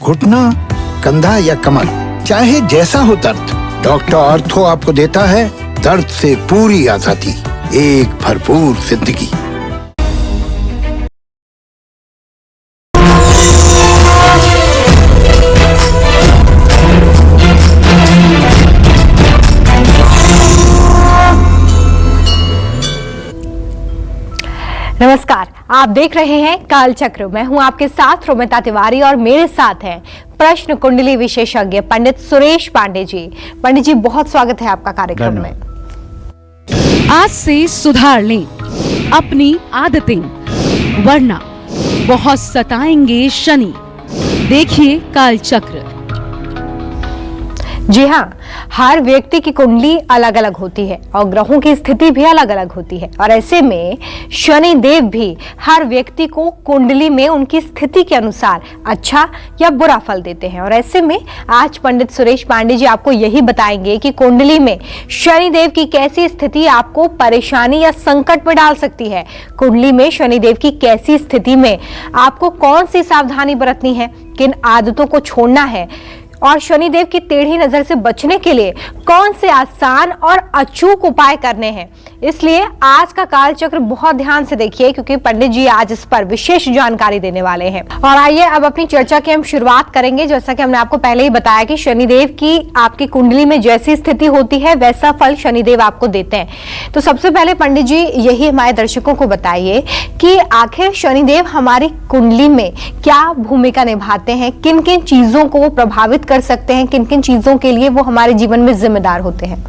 घुटना, कंधा या कमर, चाहे जैसा हो दर्द, डॉक्टर ऑर्थो आपको देता है दर्द से पूरी आजादी, एक भरपूर जिंदगी। नमस्कार, आप देख रहे हैं कालचक्र। मैं हूं आपके साथ रोमिता तिवारी और मेरे साथ हैं प्रश्न कुंडली विशेषज्ञ पंडित सुरेश पांडे जी। पंडित जी, बहुत स्वागत है आपका कार्यक्रम में। आज से सुधार लें अपनी आदतें, वरना बहुत सताएंगे शनि। देखिए कालचक्र। जी हाँ, हर व्यक्ति की कुंडली अलग अलग होती है और ग्रहों की स्थिति भी अलग अलग होती है, और ऐसे में शनि देव भी हर व्यक्ति को कुंडली में उनकी स्थिति के अनुसार अच्छा या बुरा फल देते हैं। और ऐसे में आज पंडित सुरेश पांडे जी आपको यही बताएंगे कि कुंडली में शनि देव की कैसी स्थिति आपको परेशानी या संकट में डाल सकती है। कुंडली में शनि देव की कैसी स्थिति में आपको कौन सी सावधानी बरतनी है, किन आदतों को छोड़ना है, और शनिदेव की टेढ़ी नजर से बचने के लिए कौन से आसान और अचूक उपाय करने हैं। इसलिए आज का कालचक्र बहुत ध्यान से देखिए, क्योंकि पंडित जी आज इस पर विशेष जानकारी देने वाले हैं। और आइए अब अपनी चर्चा की हम शुरुआत करेंगे। जैसा कि हमने आपको पहले ही बताया कि शनिदेव की आपकी कुंडली में जैसी स्थिति होती है वैसा फल शनिदेव आपको देते हैं। तो सबसे पहले पंडित जी यही हमारे दर्शकों को बताइए कि आखिर शनिदेव हमारी कुंडली में क्या भूमिका निभाते हैं, किन किन चीजों को वो प्रभावित कर सकते हैं, किन किन चीजों के लिए वो हमारे जीवन में जिम्मेदार होते हैं।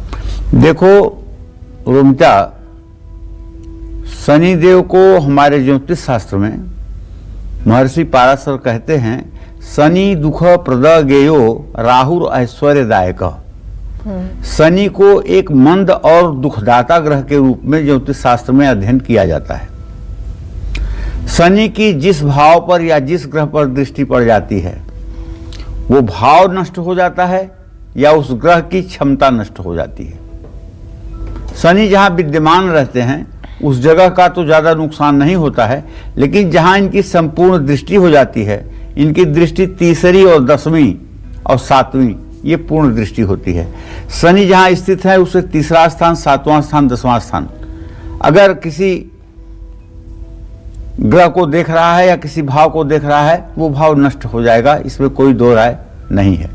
देखो रोमिता, शनिदेव को हमारे ज्योतिष शास्त्र में महर्षि पाराशर कहते हैं शनि दुख प्रद गेयो राहुर ऐश्वर्यदायक। शनि को एक मंद और दुखदाता ग्रह के रूप में ज्योतिष शास्त्र में अध्ययन किया जाता है। शनि की जिस भाव पर या जिस ग्रह पर दृष्टि पड़ जाती है वो भाव नष्ट हो जाता है या उस ग्रह की क्षमता नष्ट हो जाती है। शनि जहां विद्यमान रहते हैं उस जगह का तो ज्यादा नुकसान नहीं होता है, लेकिन जहां इनकी संपूर्ण दृष्टि हो जाती है, इनकी दृष्टि तीसरी और 10वीं और 7वीं ये पूर्ण दृष्टि होती है। शनि जहां स्थित है उसे तीसरा स्थान, 7वां स्थान, 10वां स्थान अगर किसी ग्रह को देख रहा है या किसी भाव को देख रहा है वो भाव नष्ट हो जाएगा, इसमें कोई दो राय नहीं है।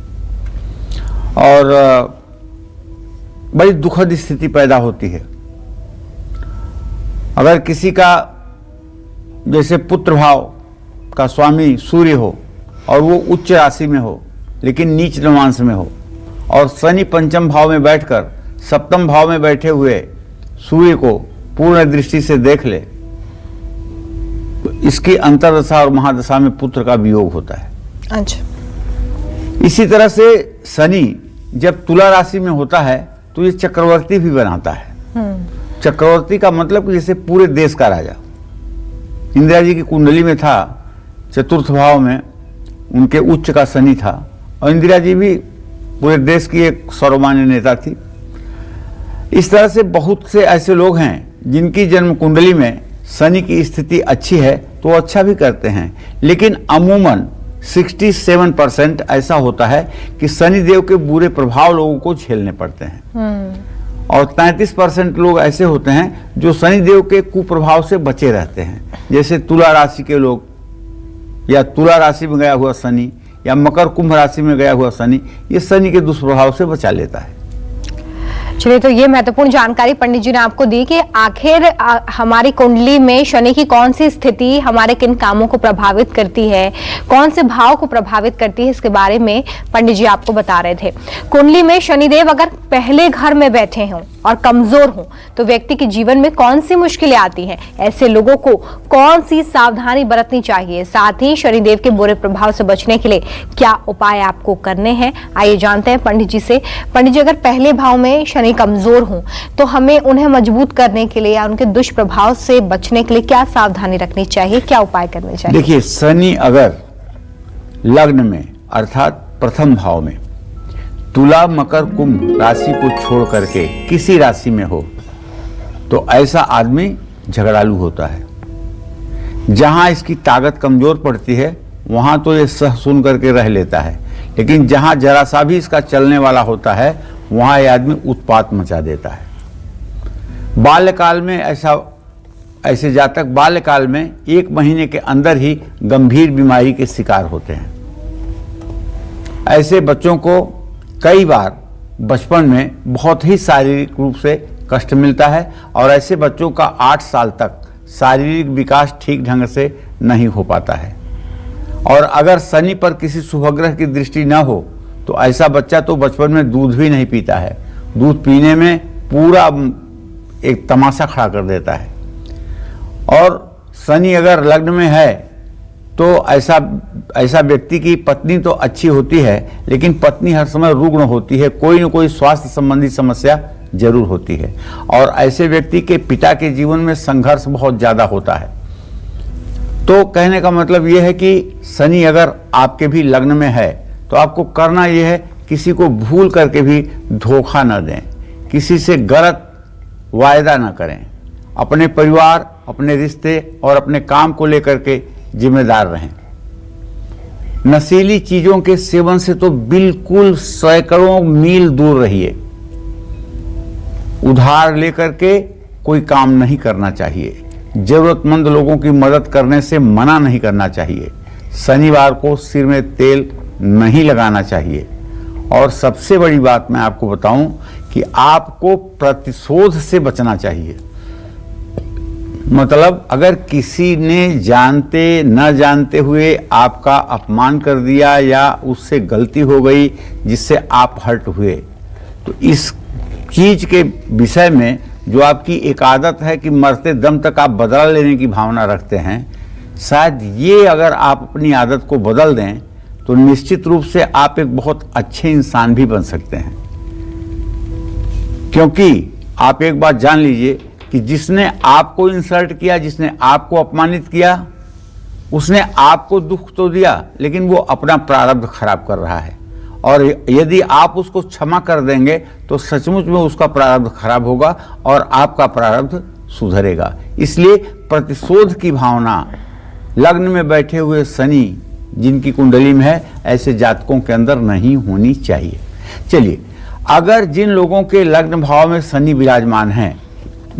और बड़ी दुखद स्थिति पैदा होती है। अगर किसी का जैसे पुत्र भाव का स्वामी सूर्य हो और वो उच्च राशि में हो लेकिन नीच नवांश में हो, और शनि पंचम भाव में बैठकर सप्तम भाव में बैठे हुए सूर्य को पूर्ण दृष्टि से देख ले, इसकी अंतरदशा और महादशा में पुत्र का वियोग होता है। अच्छा। इसी तरह से शनि जब तुला राशि में होता है तो ये चक्रवर्ती भी बनाता है। चक्रवर्ती का मतलब कि जैसे पूरे देश का राजा। इंदिरा जी की कुंडली में था, चतुर्थ भाव में उनके उच्च का शनि था, और इंदिरा जी भी पूरे देश की एक सर्वमान्य नेता थी। इस तरह से बहुत से ऐसे लोग हैं जिनकी जन्म कुंडली में शनि की स्थिति अच्छी है तो अच्छा भी करते हैं, लेकिन अमूमन 67% ऐसा होता है कि शनिदेव के बुरे प्रभाव लोगों को झेलने पड़ते हैं, और 33% लोग ऐसे होते हैं जो शनिदेव के कुप्रभाव से बचे रहते हैं। जैसे तुला राशि के लोग या तुला राशि में गया हुआ शनि या मकर कुंभ राशि में गया हुआ शनि, ये शनि के दुष्प्रभाव से बचा लेता है। चलिए, तो ये महत्वपूर्ण जानकारी पंडित जी ने आपको दी कि आखिर हमारी कुंडली में शनि की कौन सी स्थिति हमारे किन कामों को प्रभावित करती है, कौन से भाव को प्रभावित करती है, इसके बारे में पंडित जी आपको बता रहे थे। कुंडली में शनिदेव अगर पहले घर में बैठे हों और कमजोर हों तो व्यक्ति के जीवन में कौन सी मुश्किलें आती हैं, ऐसे लोगों को कौन सी सावधानी बरतनी चाहिए, साथ ही शनिदेव के बुरे प्रभाव से बचने के लिए क्या उपाय आपको करने हैं, आइए जानते हैं पंडित जी से। पंडित जी, अगर पहले भाव में शनि कमजोर हों तो हमें उन्हें मजबूत करने के लिए या उनके दुष्प्रभाव से बचने के लिए क्या सावधानी रखनी चाहिए, क्या उपाय करने चाहिए? देखिए, शनि अगर लग्न में अर्थात प्रथम भाव में तुला मकर कुंभ राशि को छोड़ करके किसी राशि में हो तो ऐसा आदमी झगड़ालू होता है। जहां इसकी ताकत कमजोर पड़ती है वहां तो ये सह सुन करके रह लेता है, लेकिन जहां जरा सा भी इसका चलने वाला होता है वहां ये आदमी उत्पात मचा देता है। बाल्यकाल में ऐसे जातक बाल्यकाल में 1 महीने के अंदर ही गंभीर बीमारी के शिकार होते हैं। ऐसे बच्चों को कई बार बचपन में बहुत ही शारीरिक रूप से कष्ट मिलता है और ऐसे बच्चों का 8 साल तक शारीरिक विकास ठीक ढंग से नहीं हो पाता है। और अगर शनि पर किसी शुभग्रह की दृष्टि न हो तो ऐसा बच्चा तो बचपन में दूध भी नहीं पीता है, दूध पीने में पूरा एक तमाशा खड़ा कर देता है। और शनि अगर लग्न में है तो ऐसा व्यक्ति की पत्नी तो अच्छी होती है, लेकिन पत्नी हर समय रुग्ण होती है, कोई न कोई स्वास्थ्य संबंधी समस्या जरूर होती है। और ऐसे व्यक्ति के पिता के जीवन में संघर्ष बहुत ज्यादा होता है। तो कहने का मतलब यह है कि शनि अगर आपके भी लग्न में है तो आपको करना यह है, किसी को भूल करके भी धोखा न दें, किसी से गलत वायदा न करें, अपने परिवार, अपने रिश्ते और अपने काम को लेकर के जिम्मेदार रहें। नशीली चीजों के सेवन से तो बिल्कुल सैकड़ों मील दूर रहिए। उधार लेकर के कोई काम नहीं करना चाहिए। जरूरतमंद लोगों की मदद करने से मना नहीं करना चाहिए। शनिवार को सिर में तेल नहीं लगाना चाहिए। और सबसे बड़ी बात मैं आपको बताऊं कि आपको प्रतिशोध से बचना चाहिए। मतलब अगर किसी ने जानते न जानते हुए आपका अपमान कर दिया या उससे गलती हो गई जिससे आप हर्ट हुए, तो इस चीज के विषय में जो आपकी एक आदत है कि मरते दम तक आप बदला लेने की भावना रखते हैं, शायद ये अगर आप अपनी आदत को बदल दें तो निश्चित रूप से आप एक बहुत अच्छे इंसान भी बन सकते हैं। क्योंकि आप एक बात जान लीजिए कि जिसने आपको इंसल्ट किया, जिसने आपको अपमानित किया, उसने आपको दुख तो दिया, लेकिन वो अपना प्रारब्ध खराब कर रहा है। और यदि आप उसको क्षमा कर देंगे तो सचमुच में उसका प्रारब्ध खराब होगा और आपका प्रारब्ध सुधरेगा। इसलिए प्रतिशोध की भावना लग्न में बैठे हुए शनि जिनकी कुंडली में है, ऐसे जातकों के अंदर नहीं होनी चाहिए। चलिए, अगर जिन लोगों के लग्न भाव में शनि विराजमान हैं,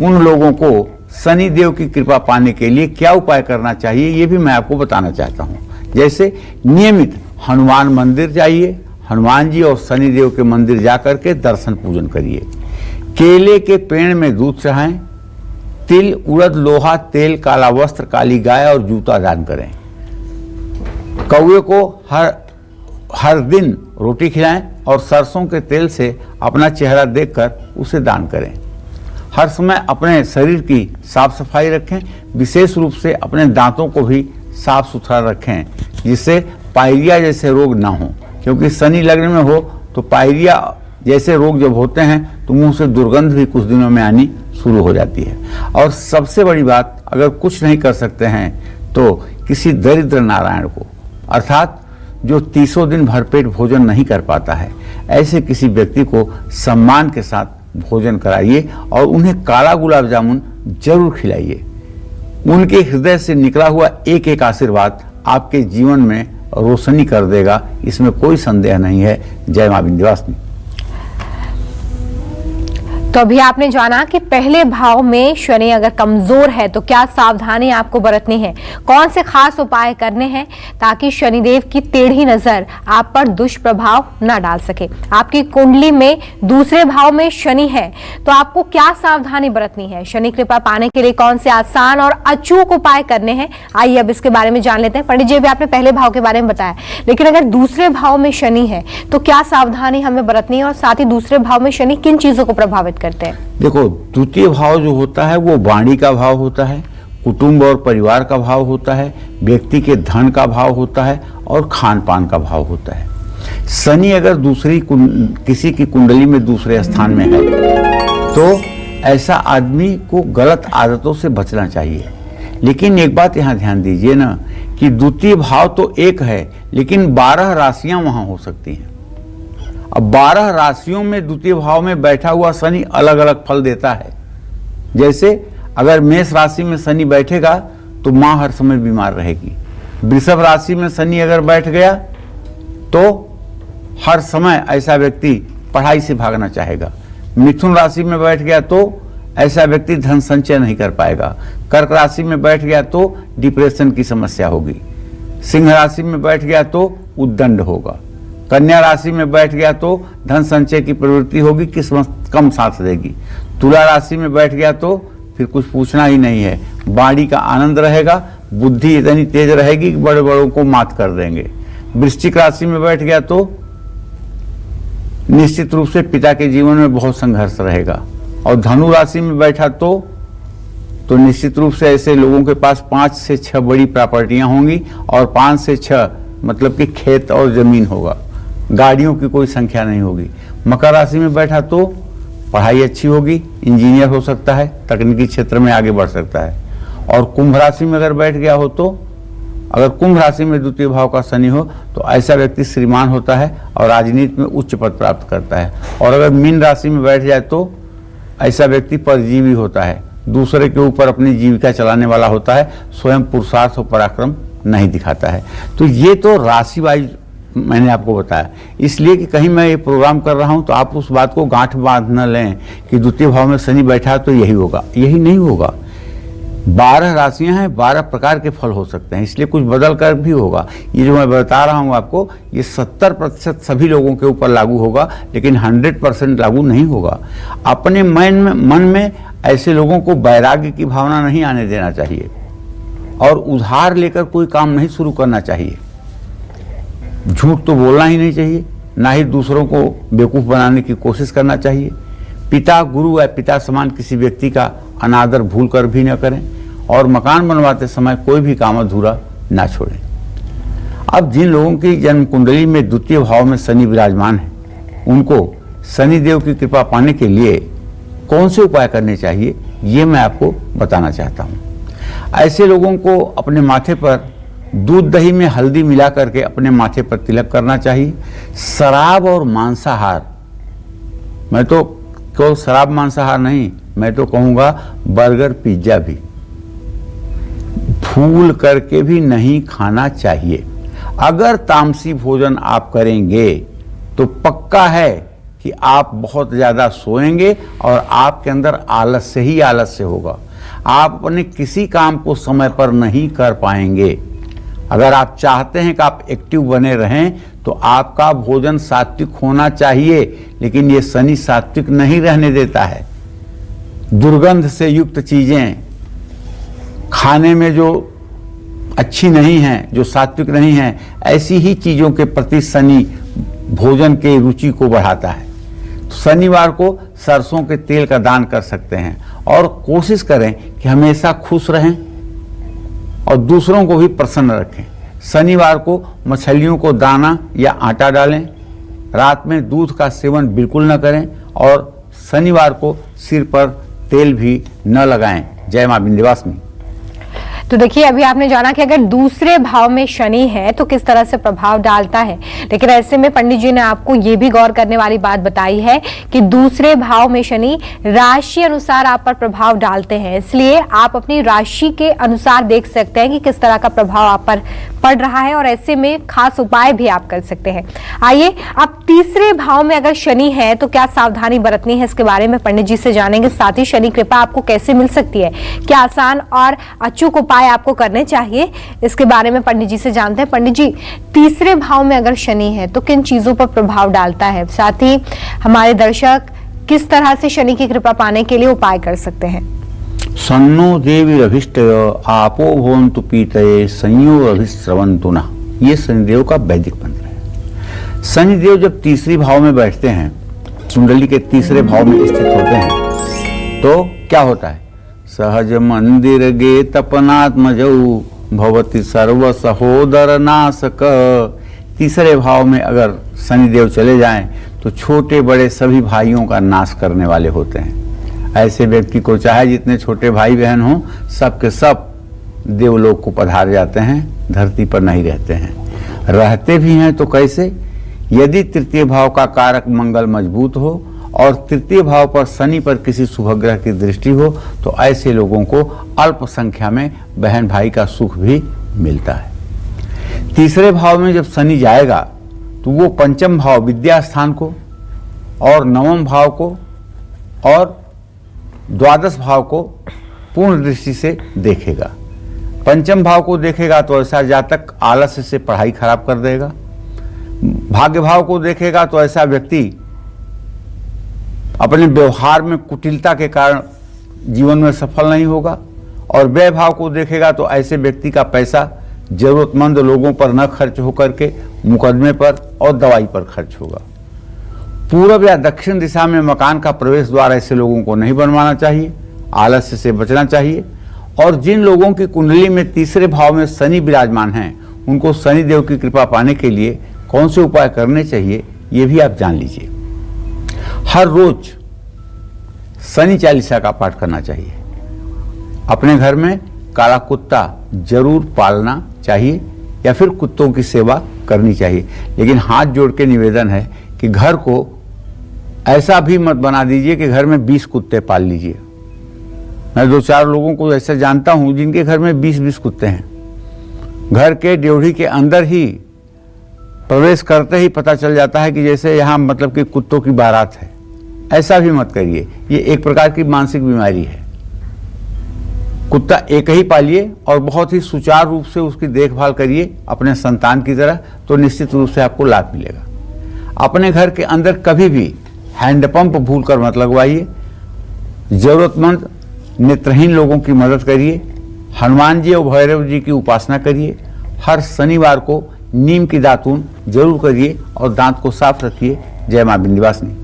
उन लोगों को शनि देव की कृपा पाने के लिए क्या उपाय करना चाहिए, ये भी मैं आपको बताना चाहता हूँ। जैसे नियमित हनुमान मंदिर जाइए, हनुमान जी और शनि देव के मंदिर जाकर के दर्शन पूजन करिए। केले के पेड़ में दूध चढ़ाएं, तिल, उड़द, लोहा, तेल, काला वस्त्र, काली गाय और जूता दान करें। कौवे को हर दिन रोटी खिलाएं और सरसों के तेल से अपना चेहरा देखकर उसे दान करें। हर समय अपने शरीर की साफ सफाई रखें, विशेष रूप से अपने दांतों को भी साफ सुथरा रखें, जिससे पायरिया जैसे रोग ना हो। क्योंकि शनि लग्न में हो तो पायरिया जैसे रोग जब होते हैं तो मुंह से दुर्गंध भी कुछ दिनों में आनी शुरू हो जाती है। और सबसे बड़ी बात, अगर कुछ नहीं कर सकते हैं तो किसी दरिद्र नारायण को, अर्थात जो 30 दिन भरपेट भोजन नहीं कर पाता है, ऐसे किसी व्यक्ति को सम्मान के साथ भोजन कराइए और उन्हें काला गुलाब जामुन जरूर खिलाइए। उनके हृदय से निकला हुआ एक एक आशीर्वाद आपके जीवन में रोशनी कर देगा, इसमें कोई संदेह नहीं है। जय मां विंध्यवासिनी। तो अभी आपने जाना कि पहले भाव में शनि अगर कमजोर है तो क्या सावधानी आपको बरतनी है, कौन से खास उपाय करने हैं ताकि शनिदेव की टेढ़ी नजर आप पर दुष्प्रभाव न डाल सके। आपकी कुंडली में दूसरे भाव में शनि है तो आपको क्या सावधानी बरतनी है, शनि कृपा पाने के लिए कौन से आसान और अचूक उपाय करने हैं, आइए अब इसके बारे में जान लेते हैं। पंडित जी, भी आपने पहले भाव के बारे में बताया, लेकिन अगर दूसरे भाव में शनि है तो क्या सावधानी हमें बरतनी है और साथ ही दूसरे भाव में शनि किन चीजों को प्रभावित करते हैं? देखो, द्वितीय भाव जो होता है वो वाणी का भाव होता है, कुटुंब और परिवार का भाव होता है, व्यक्ति के धन का भाव होता है और खान पान का भाव होता है। शनि अगर किसी की कुंडली में दूसरे स्थान में है तो ऐसा आदमी को गलत आदतों से बचना चाहिए। लेकिन एक बात यहाँ ध्यान दीजिए ना कि द्वितीय भाव तो एक है, लेकिन 12 राशियां वहां हो सकती हैं। अब 12 राशियों में द्वितीय भाव में बैठा हुआ शनि अलग अलग फल देता है। जैसे अगर मेष राशि में शनि बैठेगा तो मां हर समय बीमार रहेगी, वृषभ राशि में शनि अगर बैठ गया तो हर समय ऐसा व्यक्ति पढ़ाई से भागना चाहेगा। मिथुन राशि में बैठ गया तो ऐसा व्यक्ति धन संचय नहीं कर पाएगा। कर्क राशि में बैठ गया तो डिप्रेशन की समस्या होगी। सिंह राशि में बैठ गया तो उद्दंड होगा। कन्या राशि में बैठ गया तो धन संचय की प्रवृत्ति होगी, किस्मत कम साथ देगी। तुला राशि में बैठ गया तो फिर कुछ पूछना ही नहीं है, वाणी का आनंद रहेगा, बुद्धि इतनी तेज रहेगी कि बड़े बड़ों को मात कर देंगे। वृश्चिक राशि में बैठ गया तो निश्चित रूप से पिता के जीवन में बहुत संघर्ष रहेगा। और धनु राशि में बैठा तो निश्चित रूप से ऐसे लोगों के पास 5 से 6 बड़ी प्रॉपर्टियां होंगी और 5 से 6 मतलब कि खेत और जमीन होगा, गाड़ियों की कोई संख्या नहीं होगी। मकर राशि में बैठा तो पढ़ाई अच्छी होगी, इंजीनियर हो सकता है, तकनीकी क्षेत्र में आगे बढ़ सकता है। और कुंभ राशि में अगर बैठ गया हो तो, अगर कुंभ राशि में द्वितीय भाव का शनि हो तो ऐसा व्यक्ति श्रीमान होता है और राजनीति में उच्च पद प्राप्त करता है। और अगर मीन राशि में बैठ जाए तो ऐसा व्यक्ति परजीवी होता है, दूसरे के ऊपर अपनी जीविका चलाने वाला होता है, स्वयं पुरुषार्थ और पराक्रम नहीं दिखाता है। तो ये तो राशि वाइज मैंने आपको बताया, इसलिए कि कहीं मैं ये प्रोग्राम कर रहा हूं तो आप उस बात को गांठ बांध न लें कि द्वितीय भाव में शनि बैठा तो यही होगा, यही नहीं होगा। 12 राशियां हैं, 12 प्रकार के फल हो सकते हैं, इसलिए कुछ बदल कर भी होगा। ये जो मैं बता रहा हूं आपको, ये 70% सभी लोगों के ऊपर लागू होगा, लेकिन 100% लागू नहीं होगा। अपने मन में ऐसे लोगों को वैराग्य की भावना नहीं आने देना चाहिए और उधार लेकर कोई काम नहीं शुरू करना चाहिए। झूठ तो बोलना ही नहीं चाहिए, ना ही दूसरों को बेवकूफ़ बनाने की कोशिश करना चाहिए। पिता, गुरु या पिता समान किसी व्यक्ति का अनादर भूल कर भी न करें और मकान बनवाते समय कोई भी काम अधूरा ना छोड़ें। अब जिन लोगों की जन्म कुंडली में द्वितीय भाव में शनि विराजमान है, उनको शनिदेव की कृपा पाने के लिए कौन से उपाय करने चाहिए, ये मैं आपको बताना चाहता हूँ। ऐसे लोगों को अपने माथे पर दूध दही में हल्दी मिला करके अपने माथे पर तिलक करना चाहिए। शराब और मांसाहार, मैं तो केवल शराब मांसाहार नहीं, मैं तो कहूँगा बर्गर पिज्जा भी भूल करके भी नहीं खाना चाहिए। अगर तामसी भोजन आप करेंगे तो पक्का है कि आप बहुत ज़्यादा सोएंगे और आपके अंदर आलस्य ही आलस्य होगा। आप अपने किसी काम को समय पर नहीं कर पाएंगे। अगर आप चाहते हैं कि आप एक्टिव बने रहें तो आपका भोजन सात्विक होना चाहिए, लेकिन ये शनि सात्विक नहीं रहने देता है। दुर्गंध से युक्त चीज़ें खाने में जो अच्छी नहीं हैं, जो सात्विक नहीं हैं, ऐसी ही चीज़ों के प्रति शनि भोजन के रुचि को बढ़ाता है। तो शनिवार को सरसों के तेल का दान कर सकते हैं और कोशिश करें कि हमेशा खुश रहें और दूसरों को भी प्रसन्न रखें। शनिवार को मछलियों को दाना या आटा डालें, रात में दूध का सेवन बिल्कुल न करें और शनिवार को सिर पर तेल भी न लगाएं। जय मां विंध्यवासिनी। तो देखिए, अभी आपने जाना कि अगर दूसरे भाव में शनि है तो किस तरह से प्रभाव डालता है, लेकिन ऐसे में पंडित जी ने आपको ये भी गौर करने वाली बात बताई है कि दूसरे भाव में शनि राशि अनुसार आप पर प्रभाव डालते हैं। इसलिए आप अपनी राशि के अनुसार देख सकते हैं कि किस तरह का प्रभाव आप पर पड़ रहा है और ऐसे में खास उपाय भी आप कर सकते हैं। आइए, अब तीसरे भाव में अगर शनि है तो क्या सावधानी बरतनी है, इसके बारे में पंडित जी से जानेंगे। साथ ही शनि कृपा आपको कैसे मिल सकती है, क्या आसान और अचूक उपाय आपको करने चाहिए, इसके बारे में पंडित जी से जानते हैं। पंडित जी, तीसरे भाव में अगर शनि है तो किन चीजों पर प्रभाव डालता है, साथ ही हमारे दर्शक किस तरह से शनि की कृपा पाने के लिए उपाय कर सकते हैं। सन्नो देवी अभिष्टय आपो भवन्तु पीतये संयो अभिश्रवन्तु नः, ये शनिदेव का वैदिक मंत्र है। शनिदेव जब तीसरी भाव में बैठते हैं, कुंडली के तीसरे भाव में स्थित होते हैं, तो क्या होता है? सहज मंदिर गे तपनात्मजऊ भवति सर्व सहोदर नाशक। तीसरे भाव में अगर शनिदेव चले जाएं तो छोटे बड़े सभी भाइयों का नाश करने वाले होते हैं। ऐसे व्यक्ति को चाहे जितने छोटे भाई बहन हों, सबके सब देवलोक को पधार जाते हैं, धरती पर नहीं रहते हैं। रहते भी हैं तो कैसे? यदि तृतीय भाव का कारक मंगल मजबूत हो और तृतीय भाव पर शनि पर किसी शुभ ग्रह की दृष्टि हो तो ऐसे लोगों को अल्प संख्या में बहन भाई का सुख भी मिलता है। तीसरे भाव में जब शनि जाएगा तो वो पंचम भाव विद्या स्थान को और नवम भाव को और द्वादश भाव को पूर्ण दृष्टि से देखेगा। पंचम भाव को देखेगा तो ऐसा जातक आलस्य से पढ़ाई खराब कर देगा। भाग्य भाव को देखेगा तो ऐसा व्यक्ति अपने व्यवहार में कुटिलता के कारण जीवन में सफल नहीं होगा। और व्यय भाव को देखेगा तो ऐसे व्यक्ति का पैसा जरूरतमंद लोगों पर न खर्च होकर के मुकदमे पर और दवाई पर खर्च होगा। पूर्व या दक्षिण दिशा में मकान का प्रवेश द्वार ऐसे लोगों को नहीं बनवाना चाहिए, आलस्य से बचना चाहिए। और जिन लोगों की कुंडली में तीसरे भाव में शनि विराजमान हैं, उनको शनि देव की कृपा पाने के लिए कौन से उपाय करने चाहिए ये भी आप जान लीजिए। हर रोज शनि चालीसा का पाठ करना चाहिए। अपने घर में काला कुत्ता जरूर पालना चाहिए या फिर कुत्तों की सेवा करनी चाहिए। लेकिन हाथ जोड़ के निवेदन है कि घर को ऐसा भी मत बना दीजिए कि घर में 20 कुत्ते पाल लीजिए। मैं 2-4 लोगों को ऐसा जानता हूं जिनके घर में 20-20 कुत्ते हैं। घर के ड्योढ़ी के अंदर ही प्रवेश करते ही पता चल जाता है कि जैसे यहाँ मतलब कि कुत्तों की बारात है। ऐसा भी मत करिए, ये एक प्रकार की मानसिक बीमारी है। कुत्ता एक ही पालिए और बहुत ही सुचारू रूप से उसकी देखभाल करिए अपने संतान की तरह, तो निश्चित रूप से आपको लाभ मिलेगा। अपने घर के अंदर कभी भी हैंडपंप भूलकर मत लगवाइए। जरूरतमंद नेत्रहीन लोगों की मदद करिए। हनुमान जी और भैरव जी की उपासना करिए। हर शनिवार को नीम की दातून जरूर करिए और दांत को साफ रखिए। जय मां विंध्यवासिनी।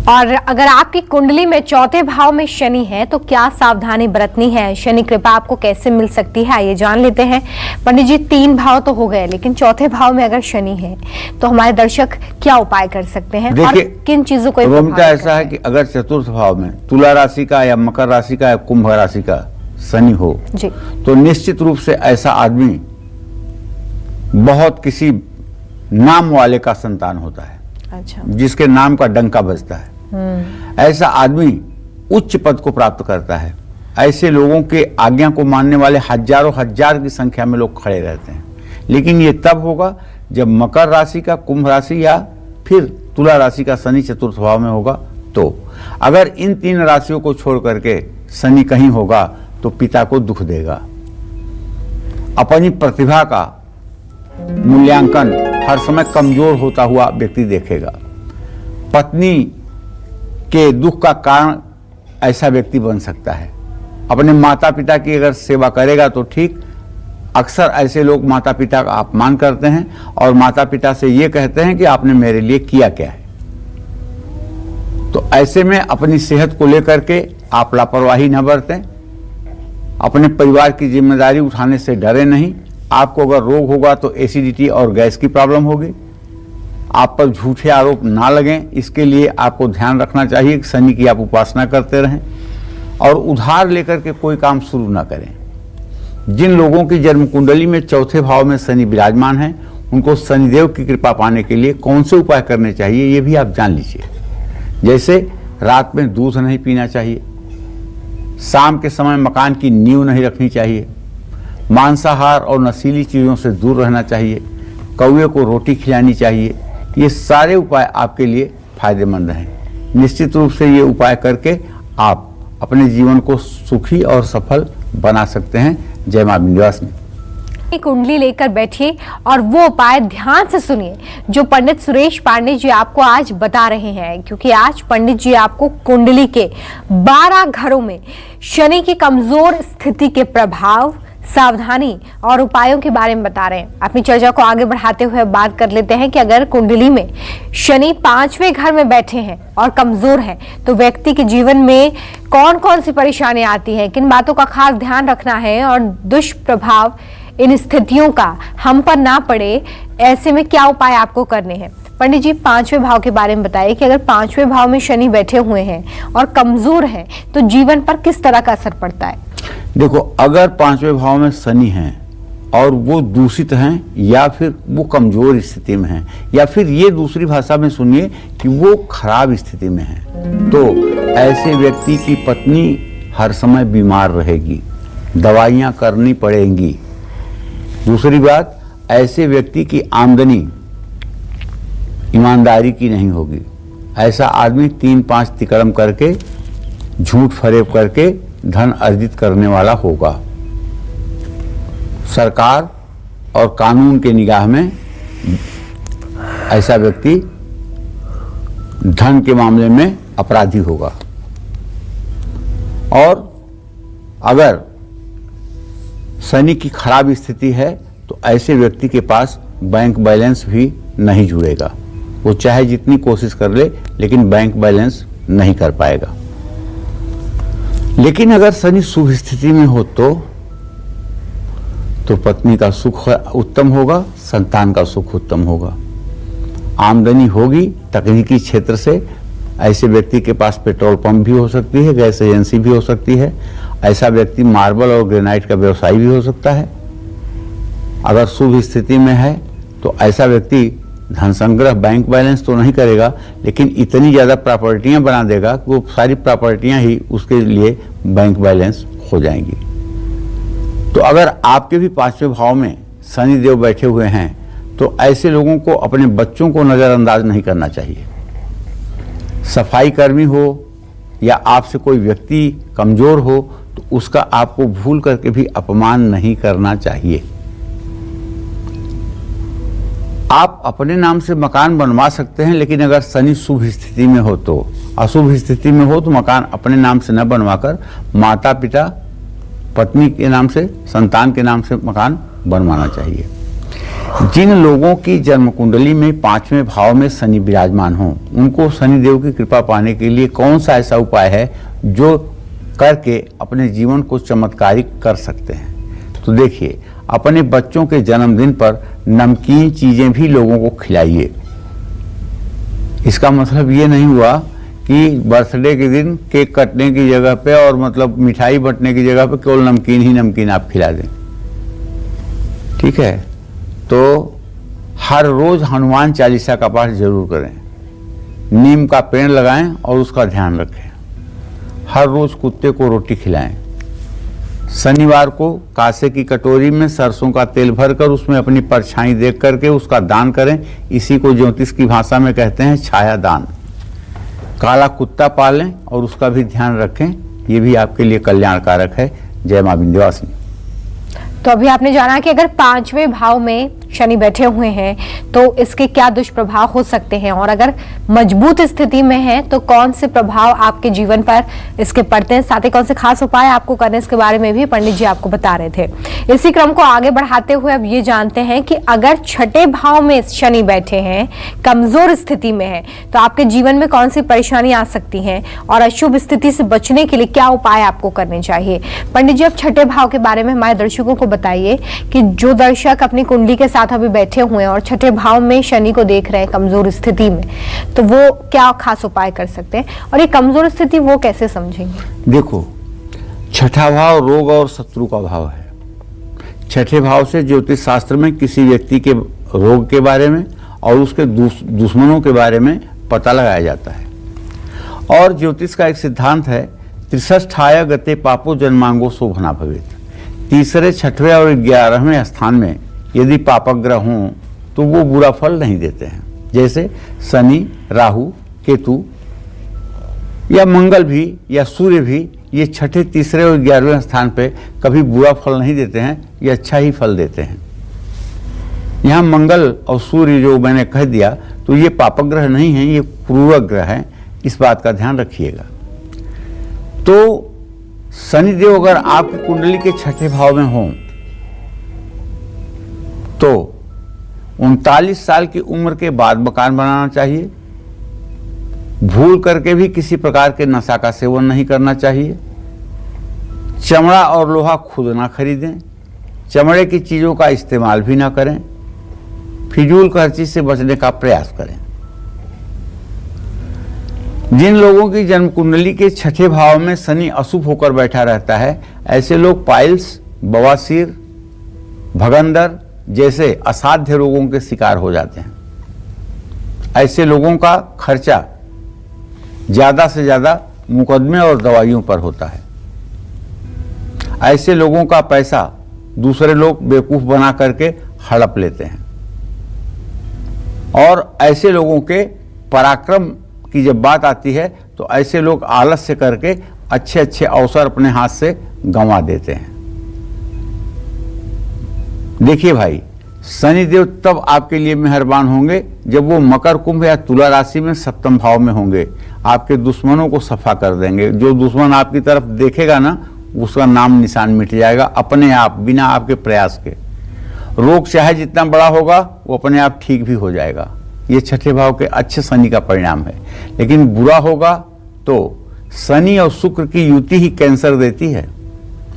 और अगर आपकी कुंडली में चौथे भाव में शनि है तो क्या सावधानी बरतनी है, शनि कृपा आपको कैसे मिल सकती है, ये जान लेते हैं। पंडित जी 3 भाव तो हो गए, लेकिन चौथे भाव में अगर शनि है तो हमारे दर्शक क्या उपाय कर सकते हैं और किन चीजों को ऐसा है कि अगर चतुर्थ भाव में तुला राशि का या मकर राशि का या कुंभ राशि का शनि हो जी, तो निश्चित रूप से ऐसा आदमी बहुत किसी नाम वाले का संतान होता है। अच्छा। जिसके नाम का डंका बजता है। ऐसा आदमी उच्च पद को प्राप्त करता है। ऐसे लोगों के आज्ञा को मानने वाले हजारों हजार की संख्या में लोग खड़े रहते हैं। लेकिन ये तब होगा जब मकर राशि का, कुंभ राशि या फिर तुला राशि का शनि चतुर्थ भाव में होगा। तो अगर इन 3 राशियों को छोड़ करके शनि कहीं होगा तो पिता को दुख देगा। अपनी प्रतिभा का मूल्यांकन हर समय कमजोर होता हुआ व्यक्ति देखेगा। पत्नी के दुख का कारण ऐसा व्यक्ति बन सकता है। अपने माता पिता की अगर सेवा करेगा तो ठीक। अक्सर ऐसे लोग माता पिता का अपमान करते हैं और माता पिता से ये कहते हैं कि आपने मेरे लिए किया क्या है। तो ऐसे में अपनी सेहत को लेकर के आप लापरवाही न बरतें। अपने परिवार की जिम्मेदारी उठाने से डरे नहीं। आपको अगर रोग होगा तो एसिडिटी और गैस की प्रॉब्लम होगी। आप पर झूठे आरोप ना लगें, इसके लिए आपको ध्यान रखना चाहिए कि शनि की आप उपासना करते रहें और उधार लेकर के कोई काम शुरू ना करें। जिन लोगों की जन्म कुंडली में चौथे भाव में शनि विराजमान है, उनको शनिदेव की कृपा पाने के लिए कौन से उपाय करने चाहिए ये भी आप जान लीजिए। जैसे रात में दूध नहीं पीना चाहिए, शाम के समय मकान की नींव नहीं रखनी चाहिए, मांसाहार और नशीली चीज़ों से दूर रहना चाहिए, कौवे को रोटी खिलानी चाहिए। ये सारे उपाय आपके लिए फायदेमंद हैं। निश्चित रूप से ये उपाय करके आप अपने जीवन को सुखी और सफल बना सकते हैं। जय मां विंध्यवासिनी। कुंडली लेकर बैठिए और वो उपाय ध्यान से सुनिए जो पंडित सुरेश पांडे जी आपको आज बता रहे हैं, क्योंकि आज पंडित जी आपको कुंडली के 12 घरों में शनि की कमजोर स्थिति के प्रभाव, सावधानी और उपायों के बारे में बता रहे हैं। अपनी चर्चा को आगे बढ़ाते हुए बात कर लेते हैं कि अगर कुंडली में शनि 5वें घर में बैठे हैं और कमजोर हैं तो व्यक्ति के जीवन में कौन कौन सी परेशानियां आती हैं, किन बातों का खास ध्यान रखना है और दुष्प्रभाव इन स्थितियों का हम पर ना पड़े, ऐसे में क्या उपाय आपको करने हैं। पंडित जी 5वें भाव के बारे में बताइए कि अगर 5वें भाव में शनि बैठे हुए हैं और कमजोर हैं तो जीवन पर किस तरह का असर पड़ता है। देखो, अगर 5वें भाव में शनि हैं और वो दूषित हैं या फिर वो कमजोर स्थिति में हैं या फिर ये दूसरी भाषा में सुनिए कि वो खराब स्थिति में हैं, तो ऐसे व्यक्ति की पत्नी हर समय बीमार रहेगी, दवाइयाँ करनी पड़ेंगी। दूसरी बात, ऐसे व्यक्ति की आमदनी ईमानदारी की नहीं होगी। ऐसा आदमी 3-5 तिकड़म करके, झूठ फरेब करके धन अर्जित करने वाला होगा। सरकार और कानून के निगाह में ऐसा व्यक्ति धन के मामले में अपराधी होगा। और अगर शनि की खराब स्थिति है तो ऐसे व्यक्ति के पास बैंक बैलेंस भी नहीं जुड़ेगा। वो चाहे जितनी कोशिश कर ले, लेकिन बैंक बैलेंस नहीं कर पाएगा। लेकिन अगर शनि शुभ स्थिति में हो तो पत्नी का सुख उत्तम होगा, संतान का सुख उत्तम होगा, आमदनी होगी तकनीकी क्षेत्र से। ऐसे व्यक्ति के पास पेट्रोल पंप भी हो सकती है, गैस एजेंसी भी हो सकती है। ऐसा व्यक्ति मार्बल और ग्रेनाइट का व्यवसाय भी हो सकता है। अगर शुभ स्थिति में है तो ऐसा व्यक्ति धन संग्रह, बैंक बैलेंस तो नहीं करेगा, लेकिन इतनी ज़्यादा प्रॉपर्टियां बना देगा कि वो सारी प्रॉपर्टियां ही उसके लिए बैंक बैलेंस हो जाएंगी। तो अगर आपके भी 5वें भाव में शनि देव बैठे हुए हैं तो ऐसे लोगों को अपने बच्चों को नज़रअंदाज नहीं करना चाहिए। सफाई कर्मी हो या आपसे कोई व्यक्ति कमजोर हो तो उसका आपको भूल करके भी अपमान नहीं करना चाहिए। आप अपने नाम से मकान बनवा सकते हैं, लेकिन अगर शनि शुभ स्थिति में हो तो, अशुभ स्थिति में हो तो मकान अपने नाम से न बनवाकर माता पिता, पत्नी के नाम से, संतान के नाम से मकान बनवाना चाहिए। जिन लोगों की जन्म कुंडली में 5वें भाव में शनि विराजमान हो, उनको शनि देव की कृपा पाने के लिए कौन सा ऐसा उपाय है जो करके अपने जीवन को चमत्कारिक कर सकते हैं? तो देखिए, अपने बच्चों के जन्मदिन पर नमकीन चीजें भी लोगों को खिलाइए। इसका मतलब ये नहीं हुआ कि बर्थडे के दिन केक कटने की जगह पे और मतलब मिठाई बंटने की जगह पे केवल नमकीन ही नमकीन आप खिला दें। ठीक है, तो हर रोज हनुमान चालीसा का पाठ जरूर करें। नीम का पेड़ लगाएं और उसका ध्यान रखें। हर रोज कुत्ते को रोटी खिलाएं। शनिवार को कासे की कटोरी में सरसों का तेल भरकर उसमें अपनी परछाई देख करके उसका दान करें। इसी को ज्योतिष की भाषा में कहते हैं छाया दान। काला कुत्ता पालें और उसका भी ध्यान रखें, ये भी आपके लिए कल्याणकारक है। जय मां विंध्यवासिनी। तो अभी आपने जाना कि अगर 5वें भाव में शनि बैठे हुए हैं तो इसके क्या दुष्प्रभाव हो सकते हैं, और अगर मजबूत स्थिति में है तो कौन से प्रभाव आपके जीवन पर इसके पड़ते हैं, साथ ही कौन से खास उपाय आपको करने इसके बारे में भी पंडित जी आपको बता रहे थे। इसी क्रम को आगे बढ़ाते हुए अब ये जानते हैं कि अगर 6ठे भाव में शनि बैठे हैं, कमजोर स्थिति में है, तो आपके जीवन में कौन सी परेशानी आ सकती है और अशुभ स्थिति से बचने के लिए क्या उपाय आपको करने चाहिए। पंडित जी, अब 6ठे भाव के बारे में हमारे दर्शकों को बताइए कि जो दर्शक अपनी कुंडली के साथ अभी बैठे हुए हैं और 6ठे भाव में शनि को देख रहे हैं कमजोर स्थिति में, तो वो क्या खास उपाय कर सकते हैं और ये कमजोर स्थिति वो कैसे समझेंगे? देखो, 6ठा भाव रोग और शत्रु का भाव है। 6ठे भाव से ज्योतिष शास्त्र में किसी व्यक्ति के रोग के बारे में और उसके दुश्मनों के बारे में पता लगाया जाता है। और ज्योतिष का एक सिद्धांत है, 63 गते पापो जन्मांगो शोभना भवेत्। तीसरे, 6ठवें और 11वें स्थान में यदि पापग्रह हों तो वो बुरा फल नहीं देते हैं। जैसे शनि, राहु, केतु या मंगल भी या सूर्य भी, ये 6ठे, तीसरे और 11वें स्थान पे कभी बुरा फल नहीं देते हैं, ये अच्छा ही फल देते हैं। यहाँ मंगल और सूर्य जो मैंने कह दिया, तो ये पापग्रह नहीं है, ये पूर्वक ग्रह है। इस बात का ध्यान रखिएगा। तो शनिदेव अगर आपकी कुंडली के 6ठे भाव में हों तो 39 साल की उम्र के बाद मकान बनाना चाहिए। भूल करके भी किसी प्रकार के नशा का सेवन नहीं करना चाहिए। चमड़ा और लोहा खुद ना खरीदें। चमड़े की चीजों का इस्तेमाल भी ना करें। फिजूल खर्ची से बचने का प्रयास करें। जिन लोगों की जन्म कुंडली के 6ठे भाव में शनि अशुभ होकर बैठा रहता है, ऐसे लोग पाइल्स, बवासीर, भगंदर जैसे असाध्य रोगों के शिकार हो जाते हैं। ऐसे लोगों का खर्चा ज्यादा से ज्यादा मुकदमे और दवाइयों पर होता है। ऐसे लोगों का पैसा दूसरे लोग बेवकूफ बना करके हड़प लेते हैं। और ऐसे लोगों के पराक्रम की जब बात आती है तो ऐसे लोग आलस्य करके अच्छे अच्छे अवसर अपने हाथ से गंवा देते हैं। देखिए भाई, शनिदेव तब आपके लिए मेहरबान होंगे जब वो मकर कुंभ या तुला राशि में सप्तम भाव में होंगे। आपके दुश्मनों को सफा कर देंगे। जो दुश्मन आपकी तरफ देखेगा ना, उसका नाम निशान मिट जाएगा अपने आप, बिना आपके प्रयास के। रोग चाहे जितना बड़ा होगा वो अपने आप ठीक भी हो जाएगा। ये छठे भाव के अच्छे शनि का परिणाम है। लेकिन बुरा होगा तो शनि और शुक्र की युति ही कैंसर देती है।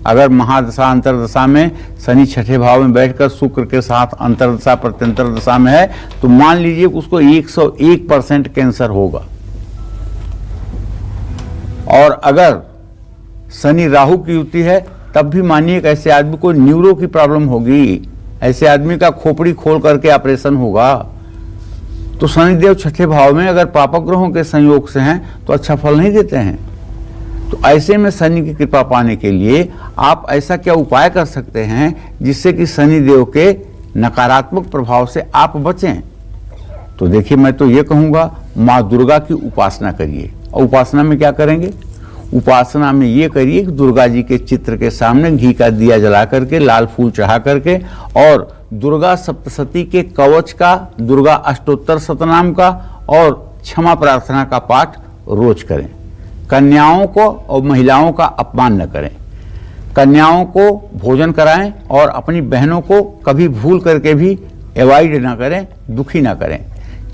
अगर महादशा अंतरदशा में शनि छठे भाव में बैठकर शुक्र के साथ अंतरदशा प्रत्यंतर दशा में है तो मान लीजिए उसको 101% कैंसर होगा। और अगर शनि राहु की युति है तब भी मानिए कि ऐसे आदमी को न्यूरो की प्रॉब्लम होगी। ऐसे आदमी का खोपड़ी खोल करके ऑपरेशन होगा। तो शनिदेव छठे भाव में अगर पापग्रहों के संयोग से हैं तो अच्छा फल नहीं देते हैं। तो ऐसे में शनि की कृपा पाने के लिए आप ऐसा क्या उपाय कर सकते हैं जिससे कि शनिदेव के नकारात्मक प्रभाव से आप बचें? तो देखिए, मैं तो ये कहूँगा माँ दुर्गा की उपासना करिए। और उपासना में क्या करेंगे? उपासना में ये करिए कि दुर्गा जी के चित्र के सामने घी का दिया जला करके, लाल फूल चढ़ा करके और दुर्गा सप्तशती के कवच का, दुर्गा अष्टोत्तर शतनाम का और क्षमा प्रार्थना का पाठ रोज करें। कन्याओं को और महिलाओं का अपमान न करें। कन्याओं को भोजन कराएं और अपनी बहनों को कभी भूल करके भी अवॉइड ना करें, दुखी ना करें।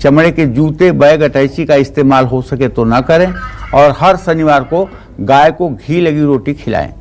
चमड़े के जूते, बैग, अटैची का इस्तेमाल हो सके तो ना करें। और हर शनिवार को गाय को घी लगी रोटी खिलाएं।